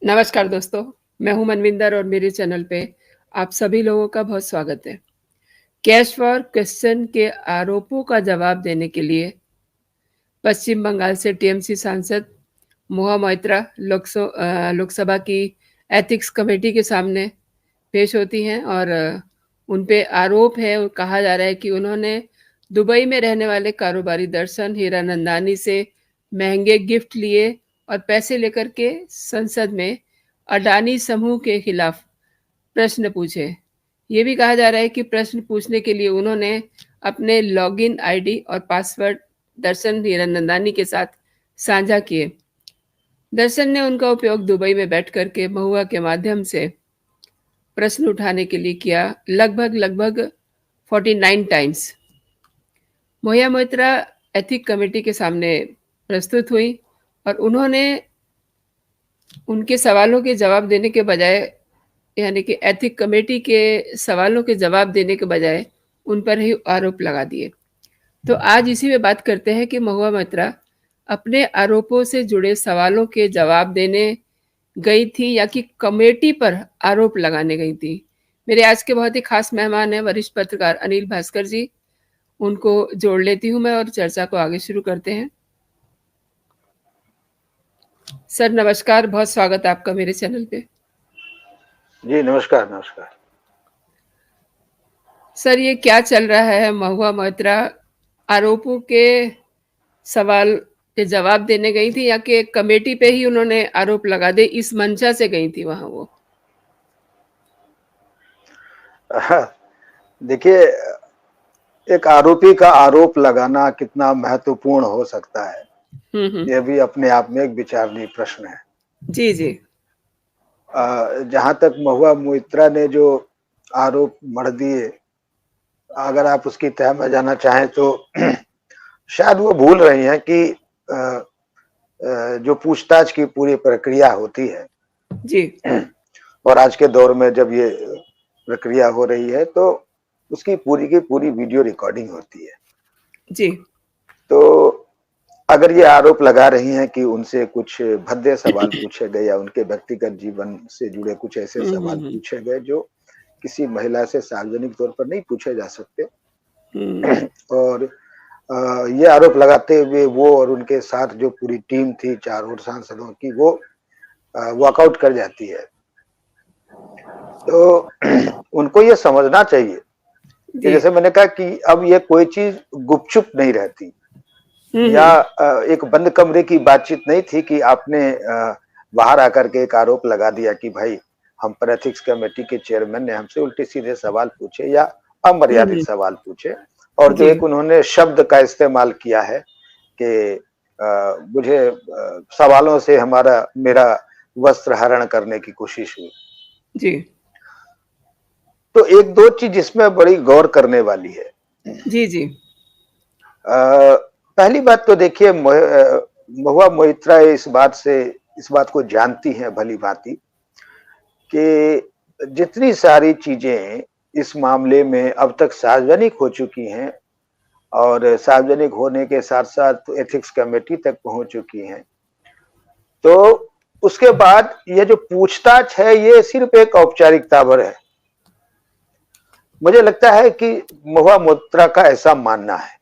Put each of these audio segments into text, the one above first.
नमस्कार दोस्तों, मैं हूं मनविंदर और मेरे चैनल पे आप सभी लोगों का बहुत स्वागत है। कैश फॉर क्वेश्चन के आरोपों का जवाब देने के लिए पश्चिम बंगाल से टीएमसी सांसद महुआ मोइत्रा लोकसभा की एथिक्स कमेटी के सामने पेश होती हैं और उन पे आरोप है और कहा जा रहा है कि उन्होंने दुबई में रहने वाले कारोबारी दर्शन हीरानंदानी से महंगे गिफ्ट लिए और पैसे लेकर के संसद में अडानी समूह के खिलाफ प्रश्न पूछे। ये भी कहा जा रहा है कि प्रश्न पूछने के लिए उन्होंने अपने लॉगिन आईडी और पासवर्ड दर्शन हीरानंदानी के साथ साझा किए। दर्शन ने उनका उपयोग दुबई में बैठ करके महुआ के माध्यम से प्रश्न उठाने के लिए किया, लगभग 49 times. Mahua Moitra ethic committee के सामने प्रस्तुत हुई और उन्होंने उनके सवालों के जवाब देने के बजाय, यानी कि एथिक कमेटी के सवालों के जवाब देने के बजाय उन पर ही आरोप लगा दिए। तो आज इसी में बात करते हैं कि महुआ मोइत्रा अपने आरोपों से जुड़े सवालों के जवाब देने गई थी या कि कमेटी पर आरोप लगाने गई थी। मेरे आज के बहुत ही खास मेहमान हैं वरिष्ठ पत्रकार अनिल भास्कर जी। उनको जोड़ लेती हूँ मैं और चर्चा को आगे शुरू करते हैं। सर नमस्कार, बहुत स्वागत है आपका मेरे चैनल पे। जी नमस्कार। नमस्कार सर, ये क्या चल रहा है? महुआ मोइत्रा आरोपों के सवाल के जवाब देने गई थी या कि कमेटी पे ही उन्होंने आरोप लगा दे, इस मंशा से गई थी वहां वो? देखिए, एक आरोपी का आरोप लगाना कितना महत्वपूर्ण हो सकता है, यह भी अपने आप में एक विचारणीय प्रश्न है। जी जी। जहां तक महुआ मोइत्रा ने जो आरोप मढ़ दिए, अगर आप उसकी तह में जाना चाहें तो शायद वो भूल रही हैं कि जो पूछताछ की पूरी प्रक्रिया होती है जी, और आज के दौर में जब ये प्रक्रिया हो रही है तो उसकी पूरी की पूरी वीडियो रिकॉर्डिंग होती है। जी। तो अगर ये आरोप लगा रही हैं कि उनसे कुछ भद्दे सवाल पूछे गए या उनके व्यक्तिगत जीवन से जुड़े कुछ ऐसे सवाल पूछे गए जो किसी महिला से सार्वजनिक तौर पर नहीं पूछे जा सकते, और ये आरोप लगाते हुए वो और उनके साथ जो पूरी टीम थी 4 और सांसदों की, वो वॉकआउट कर जाती है, तो उनको ये समझना चाहिए कि जैसे मैंने कहा कि अब ये कोई चीज गुपचुप नहीं रहती या एक बंद कमरे की बातचीत नहीं थी कि आपने बाहर आकर के एक आरोप लगा दिया कि भाई हम पर एथिक्स कमेटी के चेयरमैन ने हमसे उल्टे सीधे सवाल पूछे या अमर्यादित सवाल पूछे, और जो एक उन्होंने शब्द का इस्तेमाल किया है कि मुझे सवालों से मेरा वस्त्र हरण करने की कोशिश हुई। जी। तो एक दो चीज इसमें बड़ी गौर करने वाली है। जी जी। पहली बात तो देखिए, महुआ मोइत्रा इस बात को जानती हैं भली भांति कि जितनी सारी चीजें इस मामले में अब तक सार्वजनिक हो चुकी हैं और सार्वजनिक होने के साथ साथ एथिक्स कमेटी तक पहुंच चुकी हैं, तो उसके बाद ये जो पूछताछ है ये सिर्फ एक औपचारिकता भर है। मुझे लगता है कि महुआ मोइत्रा का ऐसा मानना है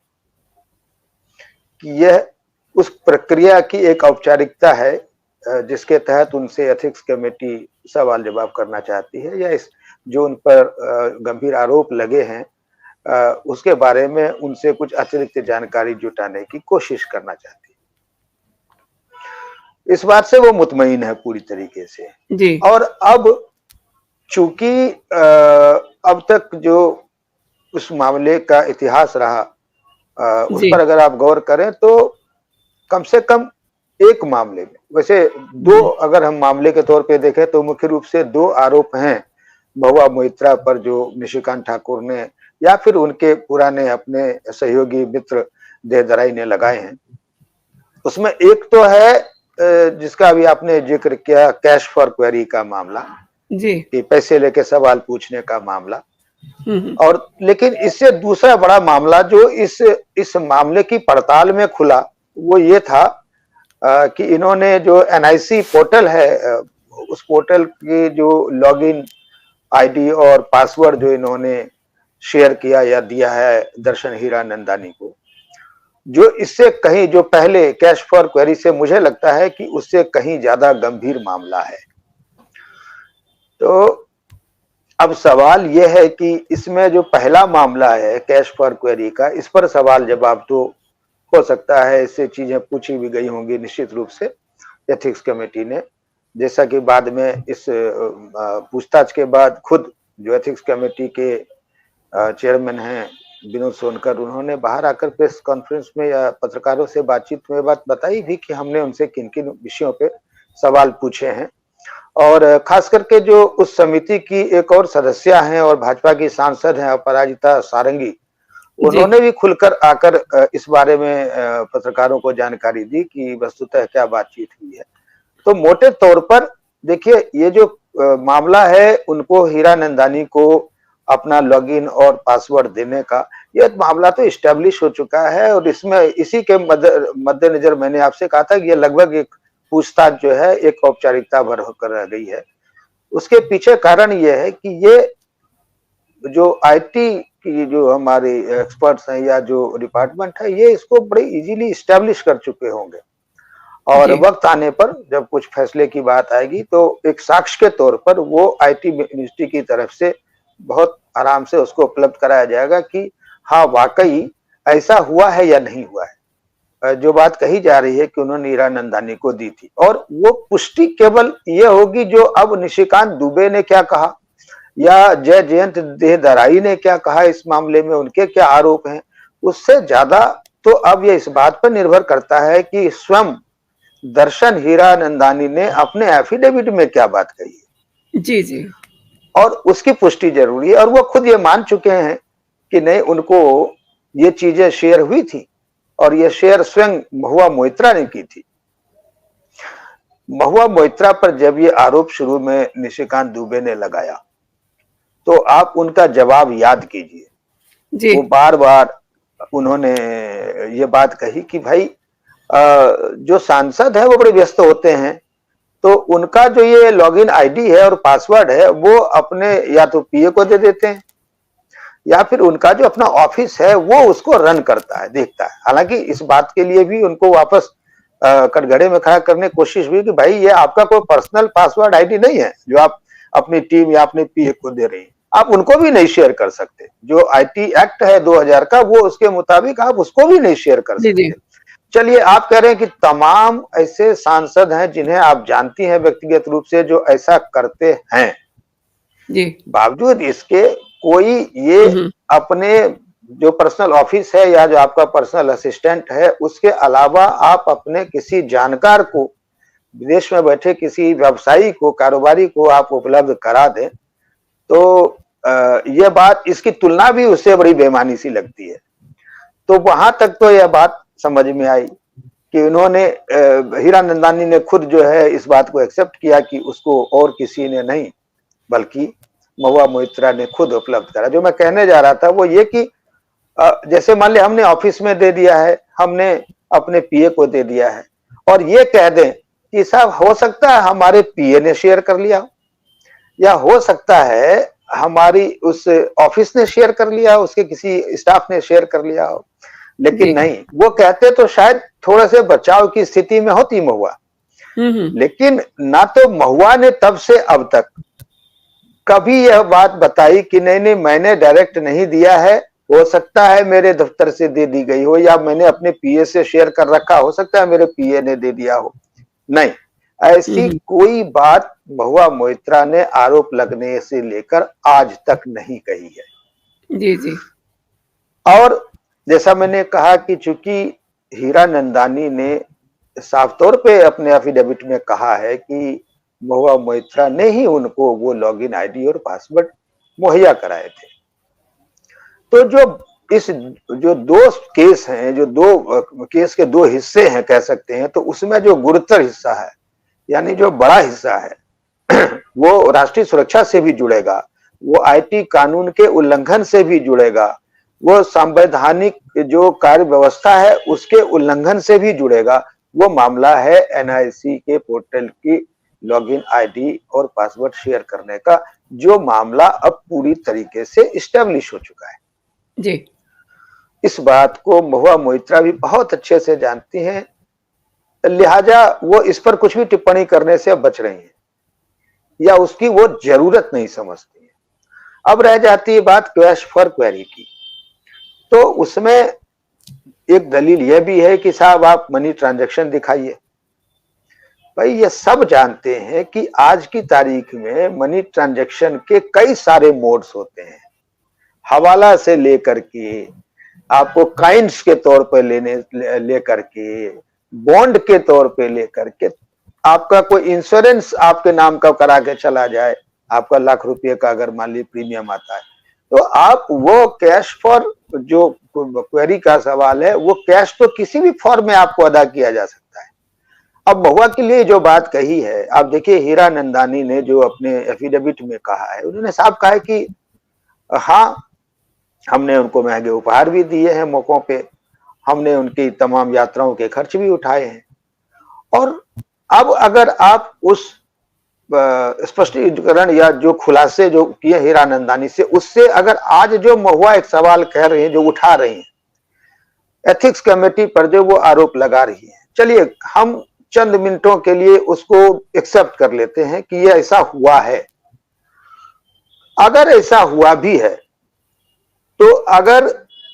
कि यह उस प्रक्रिया की एक औपचारिकता है जिसके तहत उनसे एथिक्स कमेटी सवाल जवाब करना चाहती है, या इस जो उन पर गंभीर आरोप लगे हैं उसके बारे में उनसे कुछ अतिरिक्त जानकारी जुटाने की कोशिश करना चाहती है। इस बात से वो मुतमईन है पूरी तरीके से जी। और अब चूंकि अब तक जो उस मामले का इतिहास रहा, उस पर अगर आप गौर करें तो कम से कम एक मामले में, वैसे दो अगर हम मामले के तौर पे देखें तो मुख्य रूप से 2 आरोप हैं महुआ मोइत्रा पर जो निशिकांत ठाकुर ने या फिर उनके पुराने अपने सहयोगी मित्र देवदराई ने लगाए हैं। उसमें एक तो है जिसका अभी आपने जिक्र किया, कैश फॉर क्वेरी का मामला, जी, कि पैसे लेके सवाल पूछने का मामला, और लेकिन इससे दूसरा बड़ा मामला जो इस मामले की पड़ताल में खुला वो ये था कि इन्होंने जो एनआईसी पोर्टल है उस पोर्टल की जो लॉगिन आईडी और पासवर्ड जो इन्होंने शेयर किया या दिया है दर्शन हीरानंदानी को, जो इससे कहीं जो पहले कैश फॉर क्वेरी से मुझे लगता है कि उससे कहीं ज्यादा गंभीर मामला है। तो अब सवाल यह है कि इसमें जो पहला मामला है कैश फॉर क्वेरी का, इस पर सवाल जवाब तो हो सकता है, इससे चीजें पूछी भी गई होंगी निश्चित रूप से एथिक्स कमेटी ने, जैसा कि बाद में इस पूछताछ के बाद खुद जो एथिक्स कमेटी के चेयरमैन हैं विनोद सोनकर, उन्होंने बाहर आकर प्रेस कॉन्फ्रेंस में या पत्रकारों से बातचीत में बात बताई भी कि हमने उनसे किन किन विषयों पे सवाल पूछे हैं। और खास करके जो उस समिति की एक और सदस्य हैं और भाजपा की सांसद हैं अपराजिता सारंगी, उन्होंने भी खुलकर आकर इस बारे में पत्रकारों को जानकारी दी कि वस्तुतः क्या बातचीत हुई है। तो मोटे तौर पर देखिए, ये जो मामला है उनको हीरानंदानी को अपना लॉगिन और पासवर्ड देने का, ये मामला तो इस्टेब्लिश हो चुका है और इसमें इसी के मद्देनजर मैंने आपसे कहा था कि ये लगभग एक पूछताछ जो है एक औपचारिकता भर होकर रह गई है। उसके पीछे कारण ये है कि ये जो आईटी की जो हमारे एक्सपर्ट्स हैं या जो डिपार्टमेंट है, ये इसको बड़े इजीली इस्टेब्लिश कर चुके होंगे और वक्त आने पर जब कुछ फैसले की बात आएगी तो एक साक्ष्य के तौर पर वो आईटी मिनिस्ट्री की तरफ से बहुत आराम से उसको उपलब्ध कराया जाएगा कि हाँ वाकई ऐसा हुआ है या नहीं हुआ है। जो बात कही जा रही है कि उन्होंने हीरानंदानी को दी थी, और वो पुष्टि केवल ये होगी जो अब निशिकांत दुबे ने क्या कहा या जय जयंत देहदराई ने क्या कहा इस मामले में, उनके क्या आरोप हैं, उससे ज्यादा तो अब ये इस बात पर निर्भर करता है कि स्वयं दर्शन हीरानंदानी ने अपने एफिडेविट में क्या बात कही है। जी जी। और उसकी पुष्टि जरूरी है, और वो खुद ये मान चुके हैं कि नहीं, उनको ये चीजें शेयर हुई थी और ये शेयर स्वयं महुआ मोइत्रा ने की थी। महुआ मोइत्रा पर जब ये आरोप शुरू में निशिकांत दुबे ने लगाया तो आप उनका जवाब याद कीजिए। वो बार बार उन्होंने ये बात कही कि भाई जो सांसद है वो बड़े व्यस्त होते हैं, तो उनका जो ये लॉगिन आईडी है और पासवर्ड है वो अपने या तो पीए को दे देते हैं या फिर उनका जो अपना ऑफिस है वो उसको रन करता है, देखता है। हालांकि इस बात के लिए भी उनको वापस कटघरे में खड़ा करने की कोशिश हुई कि भाई ये आपका कोई पर्सनल पासवर्ड आईडी नहीं है जो आप अपनी टीम या अपने पीए को दे रही हैं, आप उनको भी नहीं शेयर कर सकते। जो आईटी एक्ट है 2000 का, वो उसके मुताबिक आप उसको भी नहीं शेयर कर सकते। चलिए, आप कह रहे हैं कि तमाम ऐसे सांसद हैं जिन्हें आप जानती हैं व्यक्तिगत रूप से जो ऐसा करते हैं, बावजूद इसके कोई ये अपने जो पर्सनल ऑफिस है या जो आपका पर्सनल असिस्टेंट है उसके अलावा आप अपने किसी जानकार को, विदेश में बैठे किसी व्यवसायी को, कारोबारी को आप उपलब्ध करा दें, तो यह बात, इसकी तुलना भी उससे बड़ी बेईमानी सी लगती है। तो वहां तक तो यह बात समझ में आई कि उन्होंने हीरानंदानी ने खुद जो है इस बात को एक्सेप्ट किया कि उसको और किसी ने नहीं बल्कि महुआ मोइत्रा ने खुद उपलब्ध करा। जो मैं कहने जा रहा था वो ये कि जैसे मान ले हमने ऑफिस में दे दिया है, हमने अपने पीए को दे दिया है और ये कह दें कि साहब हो सकता है हमारे पीए ने शेयर कर लिया हो या हो सकता है हमारी उस ऑफिस ने शेयर कर लिया हो, उसके किसी स्टाफ ने शेयर कर लिया हो, लेकिन नहीं, वो कहते तो शायद थोड़े से बचाव की स्थिति में होती महुआ। लेकिन ना तो महुआ ने तब से अब तक कभी यह बात बताई कि नहीं नहीं मैंने डायरेक्ट नहीं दिया है, हो सकता है मेरे दफ्तर से दे दी गई हो या मैंने अपने पीए से शेयर कर रखा, हो सकता है मेरे पीए ने दे दिया हो। नहीं, ऐसी कोई बात महुआ मोइत्रा ने आरोप लगने से लेकर आज तक नहीं कही है। जी जी। और जैसा मैंने कहा कि चूंकि हीरानंदानी ने साफ तौर पे अपने एफिडेविट में कहा है कि महुआ मोइत्रा ने ही उनको वो लॉगिन आईडी और पासवर्ड मुहैया कराए थे, तो जो दो केस हैं, जो दो केस के दो हिस्से हैं कह सकते हैं, तो उसमें जो गुरुतर हिस्सा है यानी जो बड़ा हिस्सा है वो राष्ट्रीय सुरक्षा से भी जुड़ेगा, वो आईटी कानून के उल्लंघन से भी जुड़ेगा, वो संवैधानिक जो कार्य व्यवस्था है उसके उल्लंघन से भी जुड़ेगा। वो मामला है एनआईसी के पोर्टल की लॉगिन आईडी और पासवर्ड शेयर करने का, जो मामला अब पूरी तरीके से इस्टेब्लिश हो चुका है। जी। इस बात को महुआ मोइत्रा भी बहुत अच्छे से जानती हैं, लिहाजा वो इस पर कुछ भी टिप्पणी करने से अब बच रही हैं, या उसकी वो जरूरत नहीं समझती हैं। अब रह जाती है बात कैश फॉर क्वेरी की, तो उसमें एक दलील यह भी है कि साहब आप मनी ट्रांजैक्शन दिखाइए। भाई ये सब जानते हैं कि आज की तारीख में मनी ट्रांजैक्शन के कई सारे मोड्स होते हैं, हवाला से लेकर के आपको काइंड्स के तौर पर लेकर के, बॉन्ड के तौर पे लेकर के, आपका कोई इंश्योरेंस आपके नाम का करा के चला जाए, आपका ₹1,00,000 का अगर मान लीजिए प्रीमियम आता है, तो आप वो कैश फॉर जो क्वेरी का सवाल है, वो कैश तो किसी भी फॉर्म में आपको अदा किया जा सकता है। अब महुआ के लिए जो बात कही है, आप देखिए हीरानंदानी ने जो अपने एफिडेविट में कहा है, उन्होंने साफ कहा है कि हाँ, हमने उनको महंगे उपहार भी दिए हैं मौकों पे, हमने उनकी तमाम यात्राओं के खर्च भी उठाए हैं। और अब अगर आप उस स्पष्टीकरण या जो खुलासे जो किए हीरानंदानी से, उससे अगर आज जो महुआ एक सवाल कह रहे हैं, जो उठा रही हैं, एथिक्स कमेटी पर जो वो आरोप लगा रही है, चलिए हम चंद मिनटों के लिए उसको एक्सेप्ट कर लेते हैं कि ये ऐसा हुआ है। अगर ऐसा हुआ भी है, तो अगर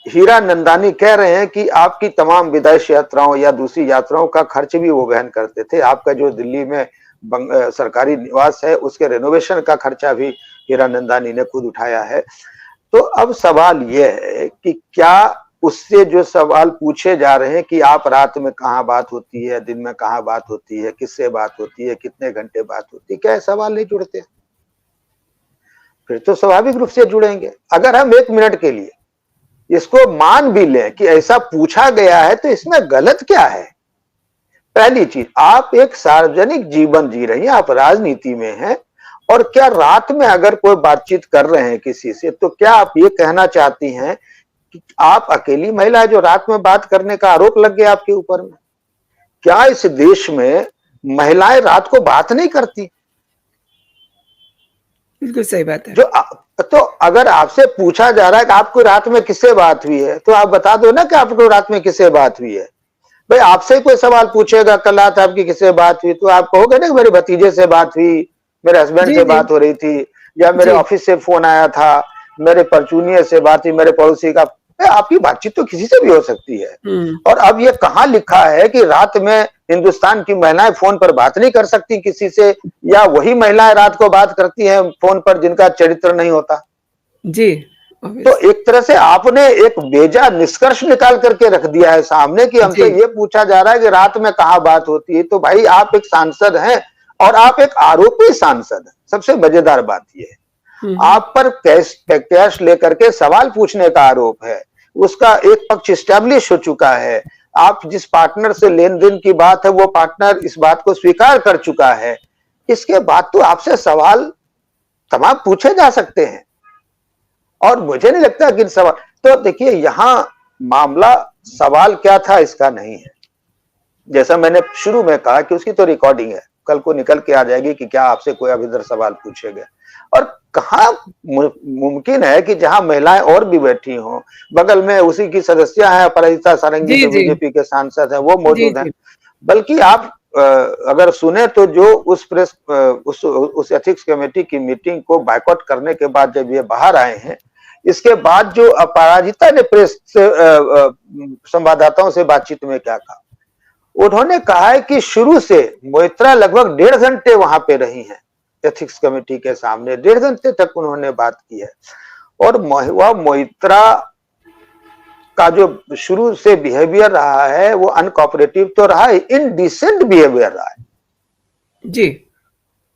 हीरानंदानी कह रहे हैं कि आपकी तमाम विदेश यात्राओं या दूसरी यात्राओं का खर्च भी वो वहन करते थे, आपका जो दिल्ली में सरकारी निवास है उसके रेनोवेशन का खर्चा भी हीरानंदानी ने खुद उठाया है। तो अब सवाल यह है कि क्या उससे जो सवाल पूछे जा रहे हैं कि आप रात में कहाँ बात होती है, दिन में कहाँ बात होती है, किससे बात होती है, कितने घंटे बात होती है, क्या सवाल नहीं जुड़ते? फिर तो स्वाभाविक रूप से जुड़ेंगे। अगर हम 1 मिनट के लिए इसको मान भी लें कि ऐसा पूछा गया है, तो इसमें गलत क्या है? पहली चीज, आप एक सार्वजनिक जीवन जी रही हैं, आप राजनीति में हैं, और क्या रात में अगर कोई बातचीत कर रहे हैं किसी से, तो क्या आप ये कहना चाहती हैं कि आप अकेली महिला जो रात में बात करने का आरोप लग गया आपके ऊपर में? क्या इस देश में महिलाएं रात को बात नहीं करती? बिल्कुल सही बात है। तो अगर आपसे पूछा जा रहा है कि आपको रात में किससे बात हुई है, तो आप बता दो ना कि आपको रात में किससे बात हुई है। भाई आपसे कोई सवाल पूछेगा कल रात आपकी किससे बात हुई, तो आप कहोगे ना कि मेरे भतीजे से बात हुई, मेरे हस्बैंड से बात हो रही थी, या मेरे ऑफिस से फोन आया था, मेरे परचूनियर से बात हुई, मेरे पड़ोसी का। आपकी बातचीत तो किसी से भी हो सकती है। और अब ये कहाँ लिखा है कि रात में हिंदुस्तान की महिलाएं फोन पर बात नहीं कर सकती किसी से, या वही महिलाएं रात को बात करती हैं फोन पर जिनका चरित्र नहीं होता? जी। तो एक तरह से आपने एक बेजा निष्कर्ष निकाल करके रख दिया है सामने कि हमसे ये पूछा जा रहा है कि रात में कहाँ बात होती है। तो भाई आप एक सांसद हैं और आप एक आरोपी सांसद हैं। सबसे मजेदार बात ये है, आप पर कैश लेकर के सवाल पूछने का आरोप है, उसका एक पक्ष इस्टेब्लिश हो चुका है, आप जिस पार्टनर से लेन देन की बात है वो पार्टनर इस बात को स्वीकार कर चुका है, इसके बाद तो आपसे सवाल तमाम पूछे जा सकते हैं। और मुझे नहीं लगता कि सवाल, तो देखिए यहां मामला सवाल क्या था इसका नहीं है। जैसा मैंने शुरू में कहा कि उसकी तो रिकॉर्डिंग है, कल को निकल के आ जाएगी कि क्या आपसे कोई अभद्र सवाल पूछे गए। और कहाँ मुमकिन है कि जहां महिलाएं और भी बैठी हों, बगल में उसी की सदस्य हैं अपराजिता सारंगी जो बीजेपी के सांसद हैं, वो मौजूद हैं। बल्कि आप अगर सुने तो जो उस एथिक्स कमेटी की मीटिंग को बायकॉट करने के बाद जब ये बाहर आए हैं, इसके बाद जो अपराजिता ने प्रेस से संवाददाताओं से बातचीत में क्या कहा, उन्होंने कहा है कि शुरू से मोइत्रा लगभग 1.5 घंटे वहां पे रही हैं एथिक्स कमेटी के सामने, 1.5 घंटे तक उन्होंने बात की है। और महुआ मोइत्रा का जो शुरू से बिहेवियर रहा है वो अनकोऑपरेटिव तो रहा है, इनडिसेंट बिहेवियर रहा है जी।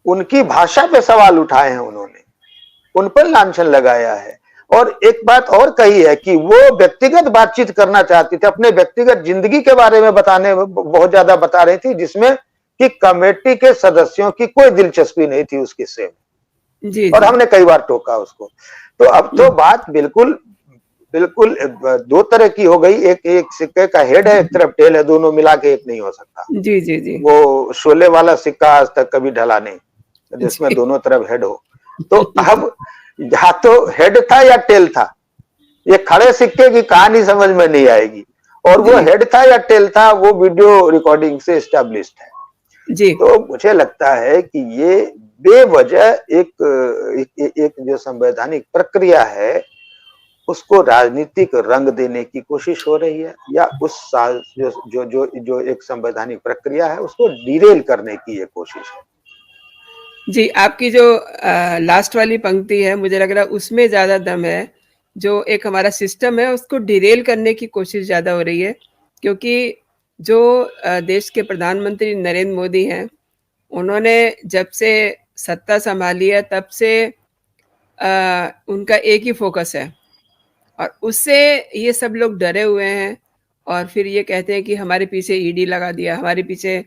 उनकी भाषा पे सवाल उठाए हैं उन्होंने, उन पर लांछन लगाया है। और एक बात और कही है कि वो व्यक्तिगत बातचीत करना चाहती थी, अपने व्यक्तिगत जिंदगी के बारे में बताने बहुत ज्यादा बता रही थी, जिसमें कि कमेटी के सदस्यों की कोई दिलचस्पी नहीं थी उस किस्से में। और हमने कई बार टोका उसको। तो अब तो बात बिल्कुल बिल्कुल 2 तरह की हो गई, एक सिक्के का हेड है, एक तरफ टेल है, दोनों मिला के एक नहीं हो सकता। जी, जी, जी। वो शोले वाला सिक्का आज तक कभी ढला नहीं, जिसमें जी। दोनों तरफ हेड हो। तो अब या तो हेड था या टेल था, ये खड़े सिक्के की कहानी समझ में नहीं आएगी। और वो जी, हेड था या टेल था, वो वीडियो रिकॉर्डिंग से एस्टैब्लिश्ड है। जी, तो मुझे लगता है कि ये बेवजह एक जो संवैधानिक प्रक्रिया है, उसको राजनीतिक रंग देने की कोशिश हो रही है, या उस साल जो एक संवैधानिक प्रक्रिया है उसको डिरेल करने की ये कोशिश है। जी, आपकी जो लास्ट वाली पंक्ति है, मुझे लग रहा है उसमें ज़्यादा दम है। जो एक हमारा सिस्टम है, उसको डिरेल करने की कोशिश ज़्यादा हो रही है, क्योंकि जो देश के प्रधानमंत्री नरेंद्र मोदी हैं, उन्होंने जब से सत्ता सँभाली है, तब से उनका एक ही फ़ोकस है और उससे ये सब लोग डरे हुए हैं और फिर ये कहते हैं कि हमारे पीछे ईडी लगा दिया, हमारे पीछे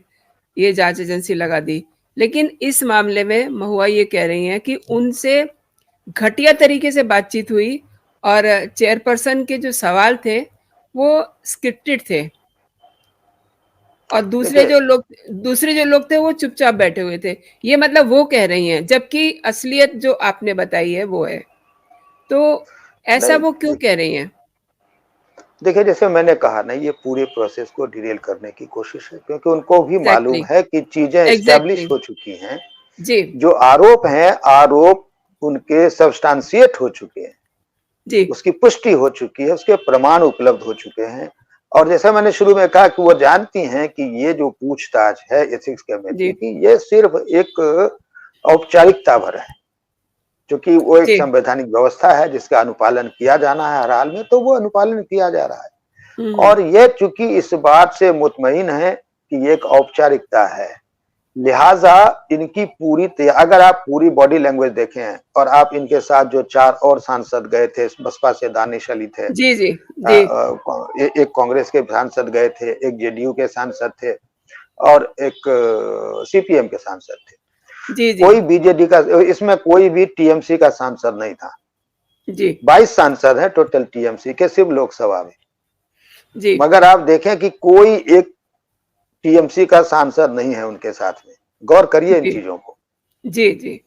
ये जाँच एजेंसी लगा दी। लेकिन इस मामले में महुआ ये कह रही हैं कि उनसे घटिया तरीके से बातचीत हुई और चेयरपर्सन के जो सवाल थे, वो स्क्रिप्टेड थे और देखिए, दूसरे जो लोग थे, वो चुपचाप बैठे हुए थे। ये मतलब वो कह रही हैं, जबकि असलियत जो आपने बताई है, वो है। तो ऐसा नहीं वो क्यों कह रही हैं? देखिए, जैसे मैंने कहा ना, ये पूरे प्रोसेस को डिरेल करने की कोशिश है, क्योंकि उनको भी मालूम एग्ज़ैक्टली, है कि चीजें एस्टैब्लिश एग्ज़ैक्टली। हो चुकी हैं। जी, जो आरोप हैं, आरोप उनके सब्सटेंशिएट हो चुके हैं, जी, उसकी पुष्टि हो चुकी है, उसके प्रमाण उपलब्ध हो चुके हैं। और जैसा मैंने शुरू में कहा कि वो जानती हैं कि ये जो पूछताछ है एथिक्स जी, कमेटी की, ये सिर्फ एक औपचारिकता भर है, क्योंकि वो एक जी। संवैधानिक व्यवस्था है जिसका अनुपालन किया जाना है हर हाल में, तो वो अनुपालन किया जा रहा हुँ, है। हुँ। और ये चूंकि इस बात से मुतमईन है कि ये एक औपचारिकता है, लिहाजा इनकी अगर आप पूरी बॉडी लैंग्वेज देखें, और आप इनके साथ जो 4 और सांसद गए थे, बसपा से दानिश अली थे, जी, जी, जी। एक कांग्रेस के सांसद गए थे, एक जेडीयू के सांसद थे, और एक सीपीएम के सांसद थे। जी, जी, कोई बीजेडी का, इसमें कोई भी टीएमसी का सांसद नहीं था। जी, 22 सांसद हैं टोटल टीएमसी के सिर्फ लोकसभा में। जी, मगर आप देखें कि कोई एक टीएमसी का सांसद नहीं है उनके साथ में। गौर करिए इन जी, चीजों को। जी, जी।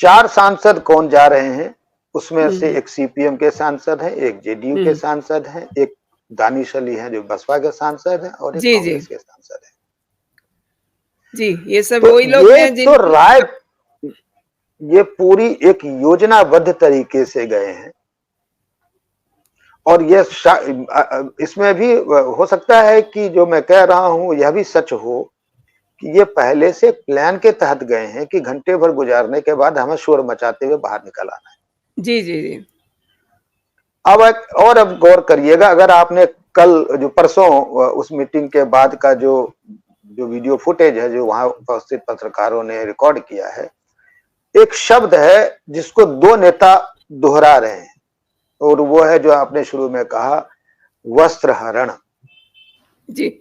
4 सांसद कौन जा रहे हैं, उसमें हुँ, से हुँ, एक सीपीएम के सांसद हैं, एक जेडीयू के हुँ। सांसद हैं, एक दानिश अली हैं जो बसपा के सांसद हैं, और एक जी, जी, कांग्रेस के सांसद हैं। जी, ये सब तो वही लोग ये हैं तो जिनकी राय, ये पूरी एक योजनाबद्ध तरीके से गए हैं। और ये इसमें भी हो सकता है कि जो मैं कह रहा हूं यह भी सच हो, कि ये पहले से प्लान के तहत गए हैं कि घंटे भर गुजारने के बाद हमें शोर मचाते हुए बाहर निकल आना है। जी, जी, जी। अब गौर करिएगा, अगर आपने कल जो परसों उस मीटिंग के बाद का जो जो वीडियो फुटेज है, जो वहां उपस्थित पत्रकारों ने रिकॉर्ड किया है, एक शब्द है जिसको 2 नेता दोहरा रहे हैं, और वो है जो आपने शुरू में कहा, वस्त्र हरण। जी,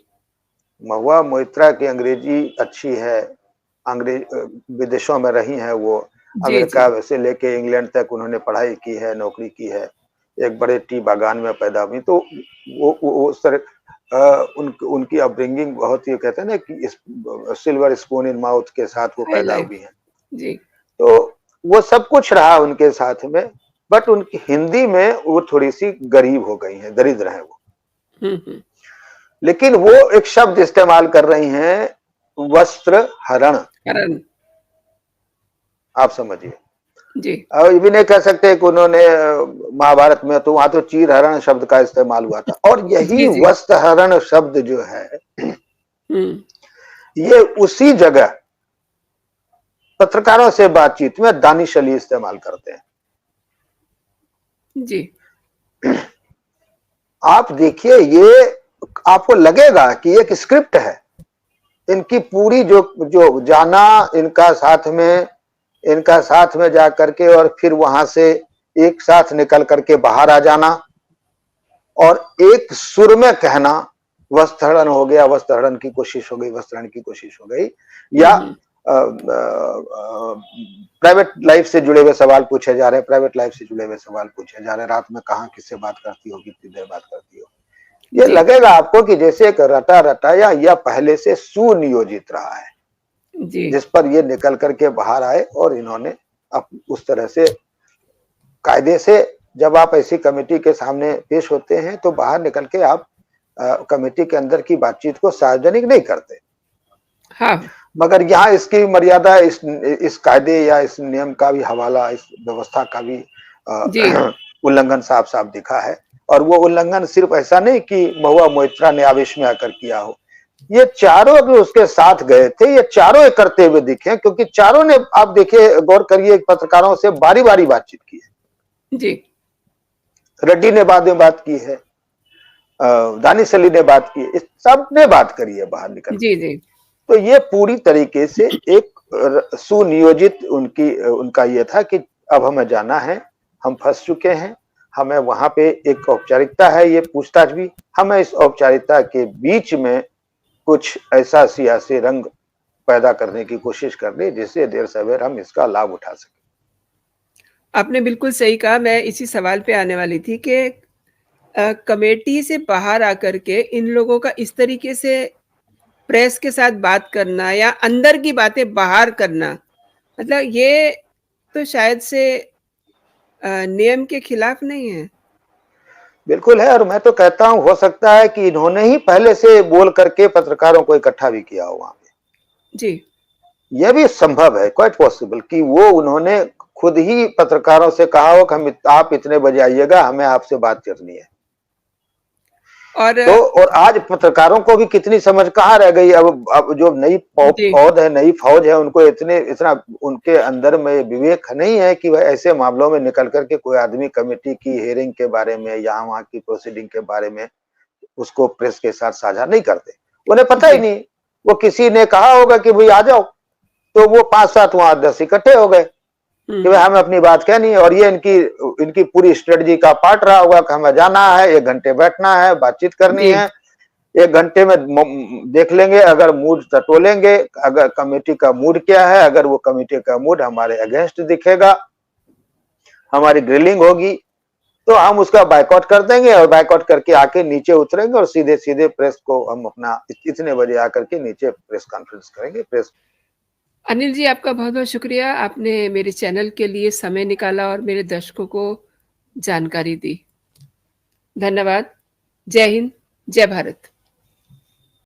महुआ मोइत्रा की अंग्रेजी अच्छी है, अंग्रेज विदेशों में रही हैं वो, जी, अमेरिका जी। से लेके इंग्लैंड तक उन्होंने पढ़ाई की है, नौकरी की है, एक बड़े टी बागान में पैदा हुई, तो वो उस तरह उनकी अपब्रिंगिंग बहुत ही, कहते हैं ना कि सिल्वर स्पून इन माउथ के साथ वो हाई पैदा लाइफ। हुई हैं। जी। तो वो सब कुछ रहा उनके साथ में, बट उनकी हिंदी में वो थोड़ी सी गरीब हो गई हैं, दरिद्र हैं वो। हुँ, हुँ। लेकिन वो एक शब्द इस्तेमाल कर रही हैं, वस्त्र हरण। करण। आप समझिए, जी। अब ये भी नहीं कह सकते कि उन्होंने महाभारत में तो वहां तो चीर हरण शब्द का इस्तेमाल हुआ था, और यही जी, जी। वस्त्र हरण शब्द जो है, हुँ। ये उसी जगह पत्रकारों से बातचीत में दानिश अली इस्तेमाल करते हैं। जी। आप देखिए, ये आपको लगेगा कि एक स्क्रिप्ट है। इनकी पूरी जो जो जाना, इनका साथ में जा करके, और फिर वहां से एक साथ निकल करके बाहर आ जाना, और एक सुर में कहना, वस्त्रहरण हो गया, वस्त्रहरण की कोशिश हो गई, वस्त्रहरण की कोशिश हो गई, हुँ, या हुँ। प्राइवेट लाइफ से जुड़े हुए सवाल पूछे जा रहे हैं, प्राइवेट लाइफ से जुड़े हुए सवाल पूछे जा रहे हैं, रात में कहाँ किससे बात करती हो, कितनी देर बात करती हो। ये जी, लगेगा आपको कि जैसे एक रटा रटाया या पहले से सुनियोजित रहा है, जी, जिस पर ये निकल करके बाहर आए और इन्होंने उस तरह से कायदे से, जब आप ऐसी कमेटी के सामने पेश होते हैं तो बाहर निकल के आप कमेटी के अंदर की बातचीत को सार्वजनिक नहीं करते। हाँ, मगर यहाँ इसकी मर्यादा, इस कायदे या इस नियम का भी हवाला, इस व्यवस्था का भी जी, उल्लंघन साफ साफ दिखा है। और वो उल्लंघन सिर्फ ऐसा नहीं कि महुआ मोइत्रा ने आवेश में आकर किया हो, ये चारों भी उसके साथ गए थे, ये चारों ये करते हुए दिखे, क्योंकि चारों ने, आप देखिए, गौर करिए, पत्रकारों से बारी बारी बातचीत की है। जी, रेड्डी ने बाद में बात की है, दानिश अली ने बात की है, सब ने बात करी है बाहर निकल के। जी, जी, तो ये पूरी तरीके से एक सुनियोजित उनका ये था कि अब हमें जाना है, हम फंस चुके हैं, हमें वहां पे एक औपचारिकता है, ये पूछताछ भी, हमें इस औपचारिकता के बीच में कुछ ऐसा सियासी रंग पैदा करने की कोशिश करनी जिससे देर सवेर हम इसका लाभ उठा सकें। आपने बिल्कुल सही कहा, मैं इसी सवाल पे आने वाली थी कि कमेटी से बाहर आकर के इन लोगों का इस तरीके से प्रेस के साथ बात करना या अंदर की बातें बाहर करना, मतलब ये तो शायद से नियम के खिलाफ नहीं है। बिल्कुल है, और मैं तो कहता हूं हो सकता है कि इन्होंने ही पहले से बोल करके पत्रकारों को इकट्ठा भी किया हो वहां पे। जी, यह भी संभव है, क्वाइट पॉसिबल, कि वो उन्होंने खुद ही पत्रकारों से कहा हो कि आप इतने बजे आइएगा, हमें आपसे बात करनी है। और तो और आज पत्रकारों को भी कितनी समझ कहाँ रह गई। अब जो नई जी, पौध है, नई फौज है, उनको इतना उनके अंदर में विवेक नहीं है कि वह ऐसे मामलों में निकल करके कोई आदमी कमेटी की हियरिंग के बारे में या वहां की प्रोसीडिंग के बारे में उसको प्रेस के साथ साझा नहीं करते। उन्हें पता ही जी, नहीं, वो किसी ने कहा होगा कि भाई आ जाओ, तो वो 5-7 वहां 10 इकट्ठे हो गए कि भाई हुँ, हमें अपनी बात कहनी है, और ये इनकी इनकी पूरी स्ट्रेटजी का पार्ट रहा होगा कि हमें जाना है, 1 घंटे बैठना है, बातचीत करनी जी, है, 1 घंटे में देख लेंगे, अगर मूड टटोलेंगे, अगर कमेटी का मूड क्या है, अगर वो कमेटी का मूड हमारे अगेंस्ट दिखेगा, हमारी ग्रिलिंग होगी, तो हम उसका बायकॉट कर देंगे, और बायकॉट करके आके नीचे उतरेंगे और सीधे सीधे प्रेस को हम अपना इतने बजे आकर के नीचे प्रेस कॉन्फ्रेंस करेंगे। प्रेस अनिल जी, आपका बहुत-बहुत शुक्रिया। आपने मेरे चैनल के लिए समय निकाला और मेरे दर्शकों को जानकारी दी। धन्यवाद। जय हिंद, जय भारत।